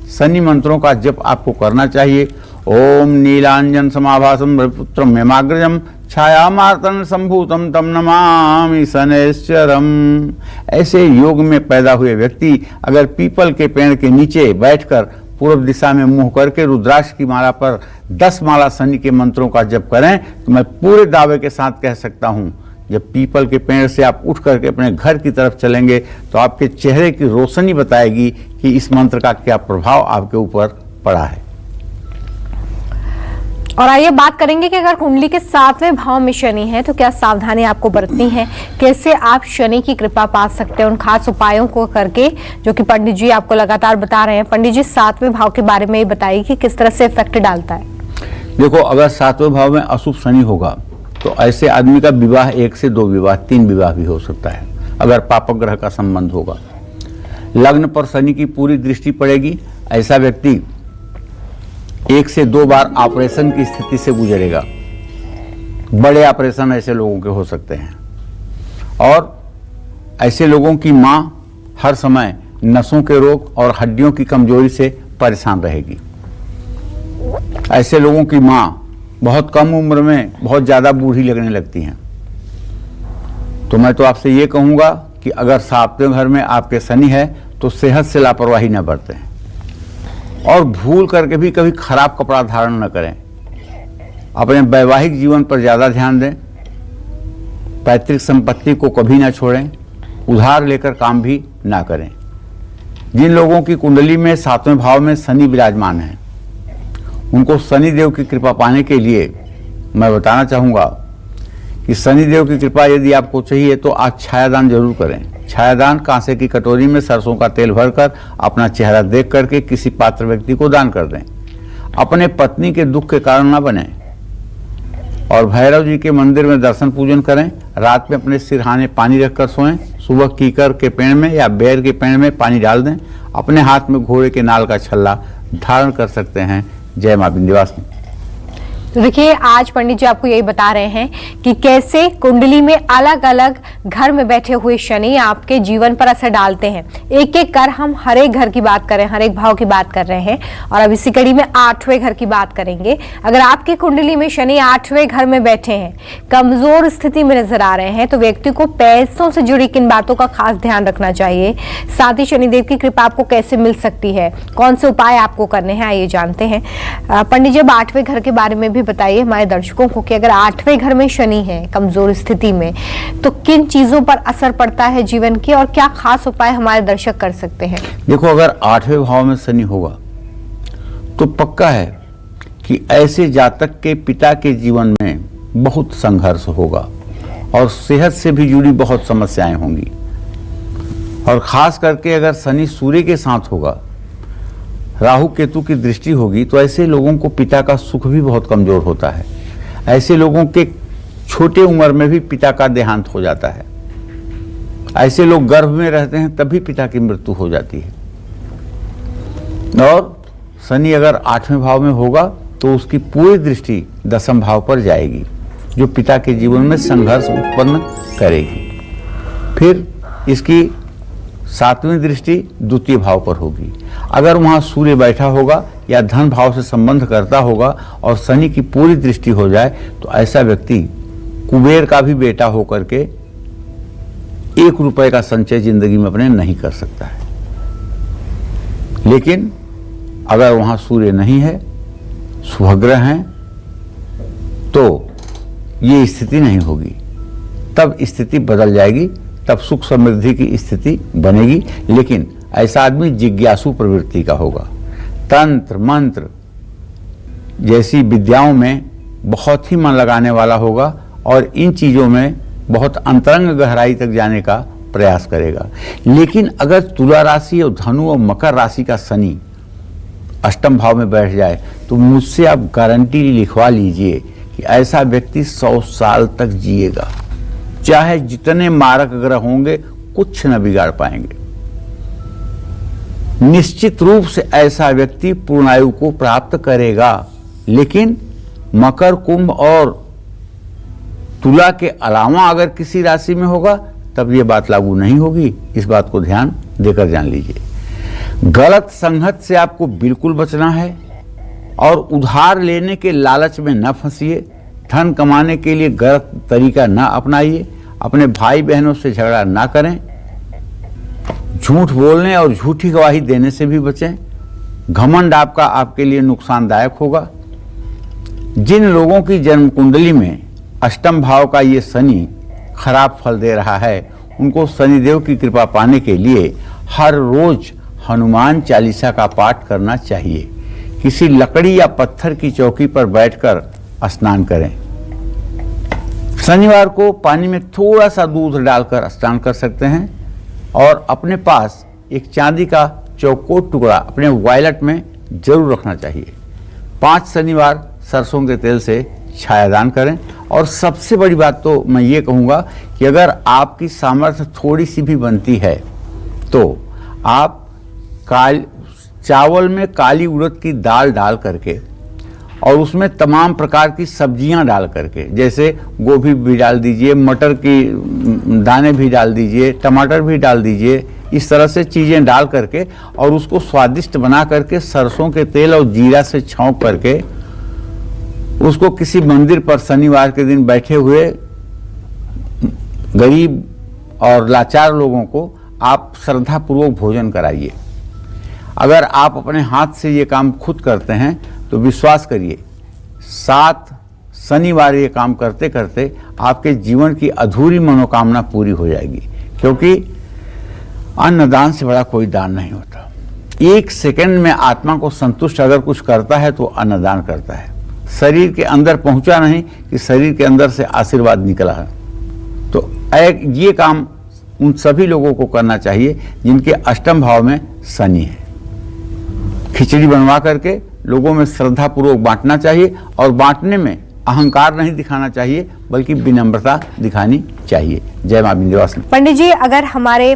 शनि मंत्रों का जप आपको करना चाहिए। ओम नीलांजन समाभासम पुत्रम हेमाग्रजम छायामार्तन संभूतम तम नमामि शनैश्चरम। ऐसे योग में पैदा हुए व्यक्ति अगर पीपल के पेड़ के नीचे बैठकर पूर्व दिशा में मुंह करके रुद्राक्ष की माला पर 10 माला शनि के मंत्रों का जप करें तो मैं पूरे दावे के साथ कह सकता हूं, जब पीपल के पेड़ से आप उठ करके अपने घर की तरफ चलेंगे तो आपके चेहरे की रोशनी बताएगी कि इस मंत्र का क्या प्रभाव आपके ऊपर पड़ा है। और आइए बात करेंगे कि अगर कुंडली के 7वें भाव में शनि है तो क्या सावधानी आपको बरतनी है, कैसे आप शनि की कृपा पा सकते हैं उन खास उपायों को करके जो कि पंडित जी आपको लगातार बता रहे हैं। पंडित जी, 7वें भाव के बारे में बताइए कि किस तरह से इफेक्ट डालता है। देखो, अगर 7वें भाव में अशुभ शनि होगा तो ऐसे आदमी का विवाह 1 से 2 विवाह, 3 विवाह भी हो सकता है अगर पापग्रह का संबंध होगा। लग्न पर शनि की पूरी दृष्टि पड़ेगी। ऐसा व्यक्ति 1 से 2 बार ऑपरेशन की स्थिति से गुजरेगा। बड़े ऑपरेशन ऐसे लोगों के हो सकते हैं। और ऐसे लोगों की मां हर समय नसों के रोग और हड्डियों की कमजोरी से परेशान रहेगी। ऐसे लोगों की मां बहुत कम उम्र में बहुत ज्यादा बूढ़ी लगने लगती हैं। तो मैं तो आपसे ये कहूंगा कि अगर 7वें घर में आपके शनि है तो सेहत से लापरवाही न बरतें और भूल करके भी कभी खराब कपड़ा धारण न करें। अपने वैवाहिक जीवन पर ज्यादा ध्यान दें। पैतृक संपत्ति को कभी ना छोड़ें। उधार लेकर काम भी ना करें। जिन लोगों की कुंडली में 7वें भाव में शनि विराजमान है उनको शनिदेव की कृपा पाने के लिए मैं बताना चाहूँगा कि शनिदेव की कृपा यदि आपको चाहिए तो आप छायादान जरूर करें। छायादान कांसे की कटोरी में सरसों का तेल भरकर अपना चेहरा देख करके किसी पात्र व्यक्ति को दान कर दें। अपने पत्नी के दुख के कारण न बने। और भैरव जी के मंदिर में दर्शन पूजन करें। रात में अपने सिरहाने पानी रखकर सोएं। सुबह कीकर के पेड़ में या बेर के पेड़ में पानी डाल दें। अपने हाथ में घोड़े के नाल का छल्ला धारण कर सकते हैं। जय मां विंध्यवासिनी। तो देखिए, आज पंडित जी आपको यही बता रहे हैं कि कैसे कुंडली में अलग अलग घर में बैठे हुए शनि आपके जीवन पर असर डालते हैं। एक एक कर हम हर एक घर की बात कर रहे हैं, हर एक भाव की बात कर रहे हैं और अब इसी कड़ी में 8वें घर की बात करेंगे। अगर आपकी कुंडली में शनि 8वें घर में बैठे हैं, कमजोर स्थिति में नजर आ रहे हैं तो व्यक्ति को पैसों से जुड़ी किन बातों का खास ध्यान रखना चाहिए, साथ ही शनिदेव की कृपा आपको कैसे मिल सकती है, कौन से उपाय आपको करने हैं, आइए जानते हैं। पंडित जी, अब 8वें घर के बारे में भी बताइए हमारे दर्शकों को कि अगर 8वें घर में शनि है कमजोर स्थिति में तो किन चीजों पर असर पड़ता है जीवन की और क्या खास उपाय हमारे दर्शक कर सकते हैं। देखो, अगर 8वें भाव में शनि होगा तो पक्का है कि ऐसे जातक के पिता के जीवन में बहुत संघर्ष होगा और सेहत से भी जुड़ी बहुत समस्याएं होंगी। और खास करके अगर शनि सूर्य के साथ होगा, राहु केतु की दृष्टि होगी, तो ऐसे लोगों को पिता का सुख भी बहुत कमजोर होता है। ऐसे लोगों के छोटे उम्र में भी पिता का देहांत हो जाता है। ऐसे लोग गर्भ में रहते हैं तब भी पिता की मृत्यु हो जाती है। और शनि अगर 8वें भाव में होगा तो उसकी पूरी दृष्टि 10वें भाव पर जाएगी, जो पिता के जीवन में संघर्ष उत्पन्न करेगी। फिर इसकी 7वीं दृष्टि 2य भाव पर होगी। अगर वहां सूर्य बैठा होगा या धन भाव से संबंध करता होगा और शनि की पूरी दृष्टि हो जाए तो ऐसा व्यक्ति कुबेर का भी बेटा होकर के 1 रुपए का संचय जिंदगी में अपने नहीं कर सकता है। लेकिन अगर वहां सूर्य नहीं है, शुभग्रह हैं, तो ये स्थिति नहीं होगी। तब स्थिति बदल जाएगी, तब सुख समृद्धि की स्थिति बनेगी। लेकिन ऐसा आदमी जिज्ञासु प्रवृत्ति का होगा, तंत्र मंत्र जैसी विद्याओं में बहुत ही मन लगाने वाला होगा और इन चीजों में बहुत अंतरंग गहराई तक जाने का प्रयास करेगा। लेकिन अगर तुला राशि और धनु और मकर राशि का शनि 8वें भाव में बैठ जाए तो मुझसे आप गारंटी लिखवा लीजिए कि ऐसा व्यक्ति 100 साल तक जिएगा। चाहे जितने मारक ग्रह होंगे कुछ न बिगाड़ पाएंगे। निश्चित रूप से ऐसा व्यक्ति पूर्णायु को प्राप्त करेगा। लेकिन मकर, कुंभ और तुला के अलावा अगर किसी राशि में होगा तब यह बात लागू नहीं होगी। इस बात को ध्यान देकर जान लीजिए। गलत संगत से आपको बिल्कुल बचना है और उधार लेने के लालच में न फंसिए। धन कमाने के लिए गलत तरीका न अपनाइए। अपने भाई बहनों से झगड़ा ना करें। झूठ बोलने और झूठी गवाही देने से भी बचें। घमंड आपके लिए नुकसानदायक होगा। जिन लोगों की जन्म कुंडली में 8वें भाव का ये शनि खराब फल दे रहा है, उनको शनिदेव की कृपा पाने के लिए हर रोज हनुमान चालीसा का पाठ करना चाहिए। किसी लकड़ी या पत्थर की चौकी पर बैठकर स्नान करें। शनिवार को पानी में थोड़ा सा दूध डालकर स्नान कर सकते हैं और अपने पास एक चांदी का चौकोर टुकड़ा अपने वॉलेट में जरूर रखना चाहिए। 5 शनिवार सरसों के तेल से छायादान करें। और सबसे बड़ी बात तो मैं ये कहूँगा कि अगर आपकी सामर्थ्य थोड़ी सी भी बनती है तो आप चावल में काली उड़द की दाल डाल करके और उसमें तमाम प्रकार की सब्जियां डाल करके, जैसे गोभी भी डाल दीजिए, मटर की दाने भी डाल दीजिए, टमाटर भी डाल दीजिए, इस तरह से चीज़ें डाल करके और उसको स्वादिष्ट बना करके सरसों के तेल और जीरा से छौंक करके उसको किसी मंदिर पर शनिवार के दिन बैठे हुए गरीब और लाचार लोगों को आप श्रद्धापूर्वक भोजन कराइए। अगर आप अपने हाथ से ये काम खुद करते हैं तो विश्वास करिए 7 शनिवार ये काम करते करते आपके जीवन की अधूरी मनोकामना पूरी हो जाएगी। क्योंकि अन्नदान से बड़ा कोई दान नहीं होता। 1 सेकंड में आत्मा को संतुष्ट अगर कुछ करता है तो अन्नदान करता है। शरीर के अंदर पहुंचा नहीं कि शरीर के अंदर से आशीर्वाद निकला है। तो ये काम उन सभी लोगों को करना चाहिए जिनके 8वें भाव में शनि है। खिचड़ी बनवा करके लोगों में श्रद्धापूर्वक बांटना चाहिए और बांटने में अहंकार नहीं दिखाना चाहिए बल्कि विनम्रता दिखानी चाहिए। जय मां विंध्यवासिनी। पंडित जी, अगर हमारे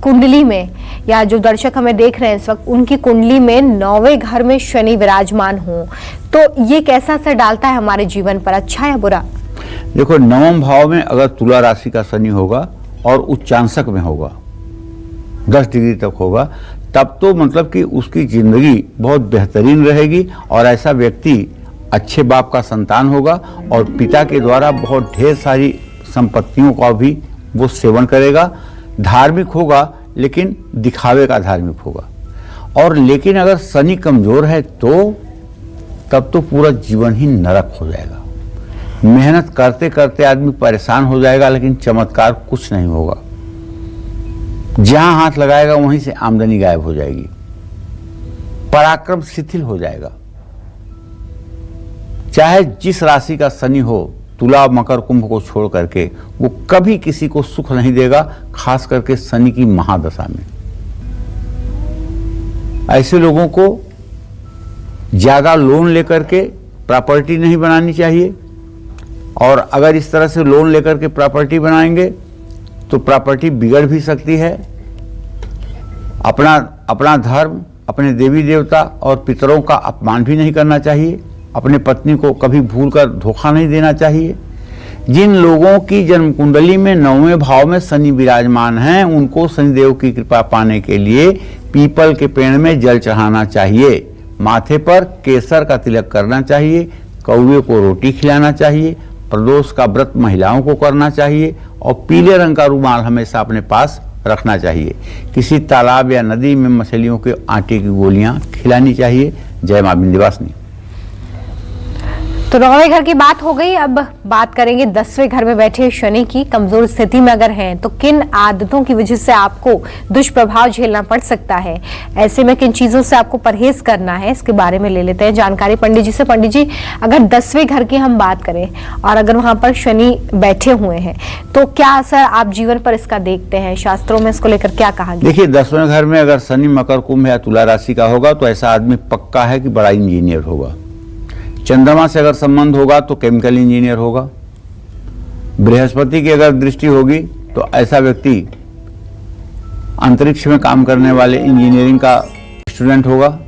कुंडली में या जो दर्शक हमें देख रहे हैं इस वक्त, उनकी कुंडली में 9वें घर में शनि विराजमान हो तो ये कैसा असर डालता है हमारे जीवन पर, अच्छा या बुरा? देखो, 9वें भाव में अगर तुला राशि का शनि होगा और उच्चांशक में होगा, 10 डिग्री तक होगा, तब तो मतलब कि उसकी जिंदगी बहुत बेहतरीन रहेगी और ऐसा व्यक्ति अच्छे बाप का संतान होगा और पिता के द्वारा बहुत ढेर सारी संपत्तियों का भी वो सेवन करेगा। धार्मिक होगा लेकिन दिखावे का धार्मिक होगा। और लेकिन अगर शनि कमजोर है तो तब तो पूरा जीवन ही नरक हो जाएगा। मेहनत करते करते आदमी परेशान हो जाएगा लेकिन चमत्कार कुछ नहीं होगा। जहां हाथ लगाएगा वहीं से आमदनी गायब हो जाएगी। पराक्रम शिथिल हो जाएगा। चाहे जिस राशि का शनि हो, तुला मकर कुंभ को छोड़ करके वो कभी किसी को सुख नहीं देगा, खास करके शनि की महादशा में। ऐसे लोगों को ज्यादा लोन लेकर के प्रॉपर्टी नहीं बनानी चाहिए, और अगर इस तरह से लोन लेकर के प्रॉपर्टी बनाएंगे तो प्रॉपर्टी बिगड़ भी सकती है। अपना धर्म, अपने देवी देवता और पितरों का अपमान भी नहीं करना चाहिए। अपने पत्नी को कभी भूलकर धोखा नहीं देना चाहिए। जिन लोगों की जन्म कुंडली में 9वें भाव में शनि विराजमान हैं, उनको शनिदेव की कृपा पाने के लिए पीपल के पेड़ में जल चढ़ाना चाहिए, माथे पर केसर का तिलक करना चाहिए, कौवे को रोटी खिलाना चाहिए, प्रदोष का व्रत महिलाओं को करना चाहिए, और पीले रंग का रुमाल हमेशा अपने पास रखना चाहिए। किसी तालाब या नदी में मछलियों के आटे की गोलियां खिलानी चाहिए। जय मां विंध्यवासिनी। तो 9वें घर की बात हो गई, अब बात करेंगे 10वें घर में बैठे शनि की। कमजोर स्थिति में अगर हैं तो किन आदतों की वजह से आपको दुष्प्रभाव झेलना पड़ सकता है, ऐसे में किन चीजों से आपको परहेज करना है, इसके बारे में ले लेते हैं जानकारी पंडित जी से। पंडित जी, अगर 10वें घर की हम बात करें और अगर वहां पर शनि बैठे हुए हैं तो क्या असर आप जीवन पर इसका देखते हैं? शास्त्रों में इसको लेकर क्या कहा गया? देखिए, 10वें घर में अगर शनि मकर कुंभ या तुला राशि का होगा तो ऐसा आदमी पक्का है कि बड़ा इंजीनियर होगा। चंद्रमा से अगर संबंध होगा तो केमिकल इंजीनियर होगा। बृहस्पति की अगर दृष्टि होगी तो ऐसा व्यक्ति अंतरिक्ष में काम करने वाले इंजीनियरिंग का स्टूडेंट होगा।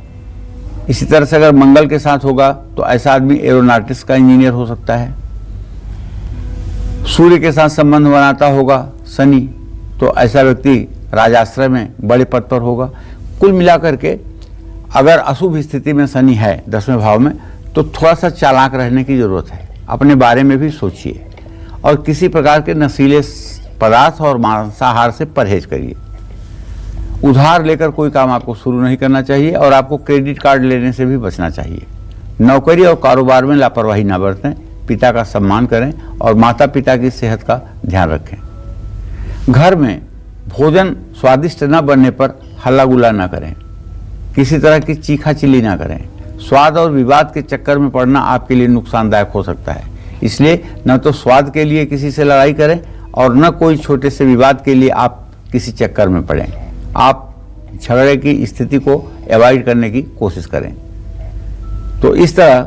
इसी तरह से अगर मंगल के साथ होगा तो ऐसा आदमी एरोनॉटिक्स का इंजीनियर हो सकता है। सूर्य के साथ संबंध बनाता होगा शनि तो ऐसा व्यक्ति राजाश्रय में बड़े पद पर होगा। कुल मिलाकर के अगर अशुभ स्थिति में शनि है 10वें भाव में तो थोड़ा सा चालाक रहने की जरूरत है। अपने बारे में भी सोचिए और किसी प्रकार के नशीले पदार्थ और मांसाहार से परहेज करिए। उधार लेकर कोई काम आपको शुरू नहीं करना चाहिए और आपको क्रेडिट कार्ड लेने से भी बचना चाहिए। नौकरी और कारोबार में लापरवाही ना बरतें, पिता का सम्मान करें और माता पिता की सेहत का ध्यान रखें। घर में भोजन स्वादिष्ट न बनने पर हल्ला गुल्ला ना करें, किसी तरह की चीखा चिल्ली ना करें। स्वाद और विवाद के चक्कर में पड़ना आपके लिए नुकसानदायक हो सकता है, इसलिए न तो स्वाद के लिए किसी से लड़ाई करें और न कोई छोटे से विवाद के लिए आप किसी चक्कर में पड़ें। आप झगड़े की स्थिति को अवॉइड करने की कोशिश करें। तो इस तरह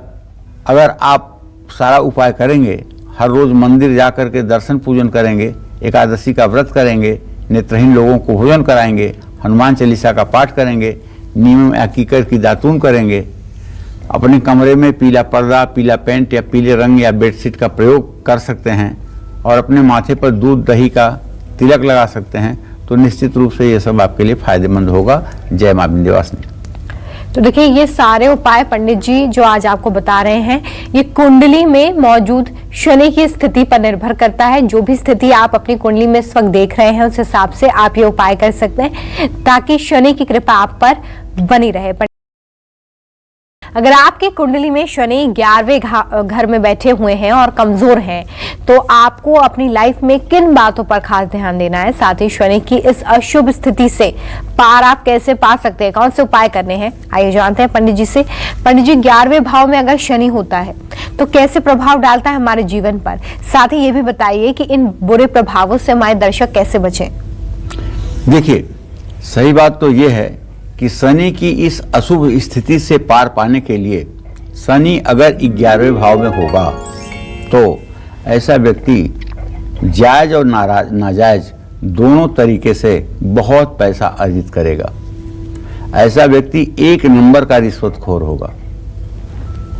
अगर आप सारा उपाय करेंगे, हर रोज मंदिर जाकर के दर्शन पूजन करेंगे, एकादशी का व्रत करेंगे, नेत्रहीन लोगों को भोजन कराएंगे, हनुमान चालीसा का पाठ करेंगे, नीम या कीकर की दातून करेंगे, अपने कमरे में पीला पर्दा, पीला पेंट या पीले रंग या बेडशीट का प्रयोग कर सकते हैं और अपने माथे पर दूध दही का तिलक लगा सकते हैं, तो निश्चित रूप से ये सब आपके लिए फायदेमंद होगा। जय मां विंध्यवासिनी। तो देखिए, ये सारे उपाय पंडित जी जो आज आपको बता रहे हैं, ये कुंडली में मौजूद शनि की स्थिति पर निर्भर करता है। जो भी स्थिति आप अपनी कुंडली में इस वक्त देख रहे हैं, उस हिसाब से आप ये उपाय कर सकते हैं ताकि शनि की कृपा आप पर बनी रहे। अगर आपकी कुंडली में शनि 11वें घर में बैठे हुए हैं और कमजोर हैं, तो आपको अपनी लाइफ में किन बातों पर खास ध्यान देना है, साथ ही शनि की इस अशुभ स्थिति से पार आप कैसे पा सकते हैं, कौन से उपाय करने हैं, आइए जानते हैं पंडित जी से। पंडित जी, 11वें भाव में अगर शनि होता है तो कैसे प्रभाव डालता है हमारे जीवन पर? साथ ही ये भी बताइए कि इन बुरे प्रभावों से हमारे दर्शक कैसे बचें। देखिए, सही बात तो ये है कि शनि की इस अशुभ स्थिति से पार पाने के लिए शनि अगर 11वें भाव में होगा तो ऐसा व्यक्ति जायज और नाजायज दोनों तरीके से बहुत पैसा अर्जित करेगा। ऐसा व्यक्ति 1 नंबर का रिश्वतखोर होगा।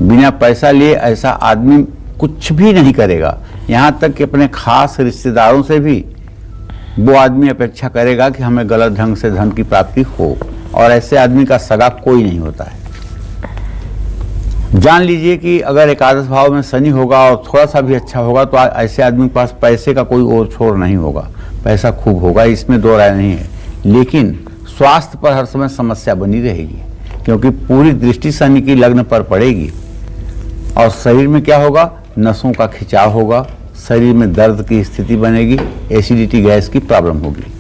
बिना पैसा लिए ऐसा आदमी कुछ भी नहीं करेगा, यहाँ तक कि अपने खास रिश्तेदारों से भी वो आदमी अपेक्षा करेगा कि हमें गलत ढंग से धन की प्राप्ति हो, और ऐसे आदमी का सगा कोई नहीं होता है। जान लीजिए कि अगर एकादश भाव में शनि होगा और थोड़ा सा भी अच्छा होगा तो ऐसे आदमी के पास पैसे का कोई और छोर नहीं होगा, पैसा खूब होगा, इसमें दो राय नहीं है। लेकिन स्वास्थ्य पर हर समय समस्या बनी रहेगी, क्योंकि पूरी दृष्टि शनि की लग्न पर पड़ेगी। और शरीर में क्या होगा, नसों का खिंचाव होगा, शरीर में दर्द की स्थिति बनेगी, एसिडिटी गैस की प्रॉब्लम होगी।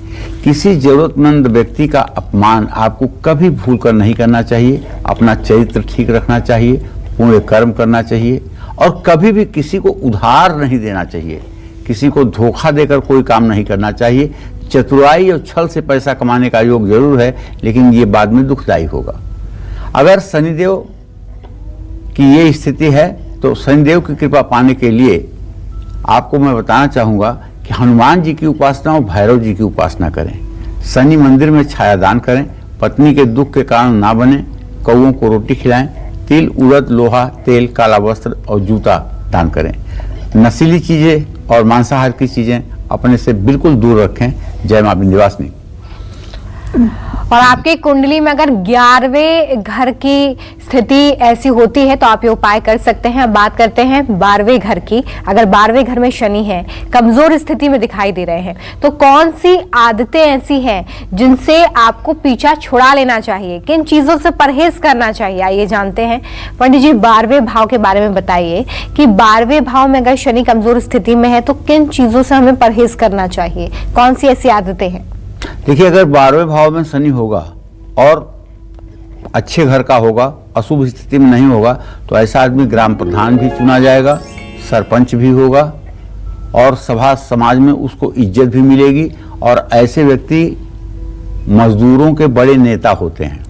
किसी जरूरतमंद व्यक्ति का अपमान आपको कभी भूलकर नहीं करना चाहिए। अपना चरित्र ठीक रखना चाहिए, पुण्य कर्म करना चाहिए और कभी भी किसी को उधार नहीं देना चाहिए, किसी को धोखा देकर कोई काम नहीं करना चाहिए। चतुराई और छल से पैसा कमाने का योग जरूर है, लेकिन ये बाद में दुखदायी होगा। अगर शनिदेव की ये स्थिति है तो शनिदेव की कृपा पाने के लिए आपको मैं बताना चाहूँगा कि हनुमान जी की उपासना और भैरव जी की उपासना करें। शनि मंदिर में छाया दान करें, पत्नी के दुख के कारण ना बने, कौओं को रोटी खिलाएं, तिल, उड़द, लोहा, तेल, काला वस्त्र और जूता दान करें। नशीली चीज़ें और मांसाहार की चीज़ें अपने से बिल्कुल दूर रखें। जय मां विंध्यवासिनी। और आपके कुंडली में अगर 11वें घर की स्थिति ऐसी होती है तो आप ये उपाय कर सकते हैं। अब बात करते हैं 12वें घर की। अगर 12वें घर में शनि है, कमजोर स्थिति में दिखाई दे रहे हैं, तो कौन सी आदतें ऐसी हैं जिनसे आपको पीछा छुड़ा लेना चाहिए, किन चीजों से परहेज करना चाहिए, आइए जानते हैं। पंडित जी 12वें भाव के बारे में बताइए कि 12वें भाव में अगर शनि कमजोर स्थिति में है तो किन चीजों से हमें परहेज करना चाहिए, कौन सी ऐसी आदतें हैं? देखिए, अगर 12वें भाव में शनि होगा और अच्छे घर का होगा, अशुभ स्थिति में नहीं होगा, तो ऐसा आदमी ग्राम प्रधान भी चुना जाएगा, सरपंच भी होगा और सभा समाज में उसको इज्जत भी मिलेगी। और ऐसे व्यक्ति मजदूरों के बड़े नेता होते हैं।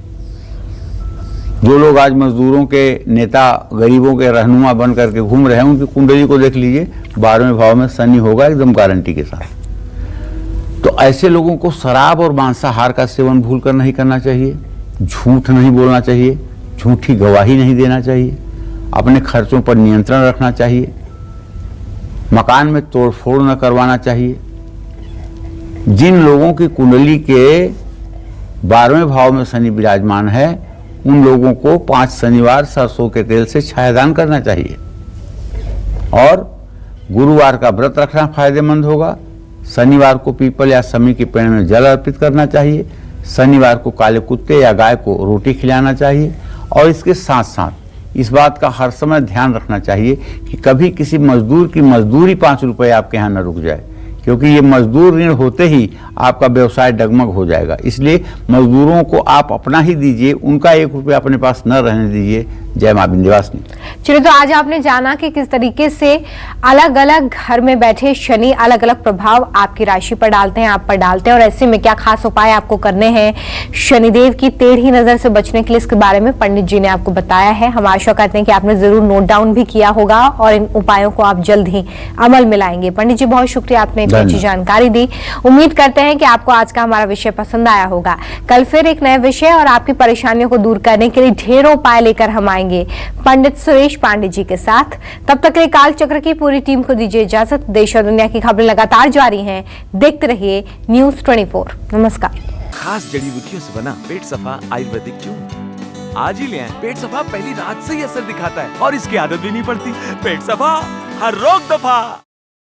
जो लोग आज मजदूरों के नेता, गरीबों के रहनुमा बन करके घूम रहे हैं, उनकी कुंडली को देख लीजिए, 12वें भाव में शनि होगा एकदम गारंटी के साथ। तो ऐसे लोगों को शराब और मांसाहार का सेवन भूलकर नहीं करना चाहिए, झूठ नहीं बोलना चाहिए, झूठी गवाही नहीं देना चाहिए, अपने खर्चों पर नियंत्रण रखना चाहिए, मकान में तोड़फोड़ न करवाना चाहिए। जिन लोगों की कुंडली के 12वें भाव में शनि विराजमान है, उन लोगों को 5 शनिवार सरसों के तेल से छायादान करना चाहिए और गुरुवार का व्रत रखना फायदेमंद होगा। शनिवार को पीपल या समी के पेड़ में जल अर्पित करना चाहिए। शनिवार को काले कुत्ते या गाय को रोटी खिलाना चाहिए। और इसके साथ साथ इस बात का हर समय ध्यान रखना चाहिए कि कभी किसी मजदूर की मजदूरी 5 रुपए आपके यहाँ न रुक जाए, क्योंकि ये मजदूर ऋण होते ही आपका व्यवसाय डगमग हो जाएगा। इसलिए मजदूरों को आप अपना ही दीजिए, उनका 1 रुपया अपने पास न रहने दीजिए। जय मां विंध्यवासिनी। चलिए, तो आज आपने जाना कि किस तरीके से अलग अलग घर में बैठे शनि अलग अलग प्रभाव आपकी राशि पर डालते हैं, आप पर डालते हैं, और ऐसे में क्या खास उपाय आपको करने हैं शनिदेव की टेढ़ी नजर से बचने के लिए, इसके बारे में पंडित जी ने आपको बताया है। हम आशा करते हैं कि आपने जरूर नोट डाउन भी किया होगा और इन उपायों को आप जल्द ही अमल में लाएंगे। पंडित जी बहुत शुक्रिया, आपने इतनी अच्छी जानकारी दी। उम्मीद करते हैं कि आपको आज का हमारा विषय पसंद आया होगा। कल फिर एक नए विषय और आपकी परेशानियों को दूर करने के लिए ढेरों उपाय लेकर हम आएंगे पंडित सुरेश पांडे जी के साथ। तब तक के लिए काल चक्र की पूरी टीम को दीजिए इजाजत। देश और दुनिया की खबरें लगातार जारी हैं, देखते रहिए न्यूज़ 24। नमस्कार। खास जड़ी बूटियों से बना पेट सफा आयुर्वेदिक चूर्ण आज ही ले आएं। पेट सफा पहली रात से ही असर दिखाता है और इसकी आदत भी नहीं पड़ती। पेट सफा, हर रोग दफा।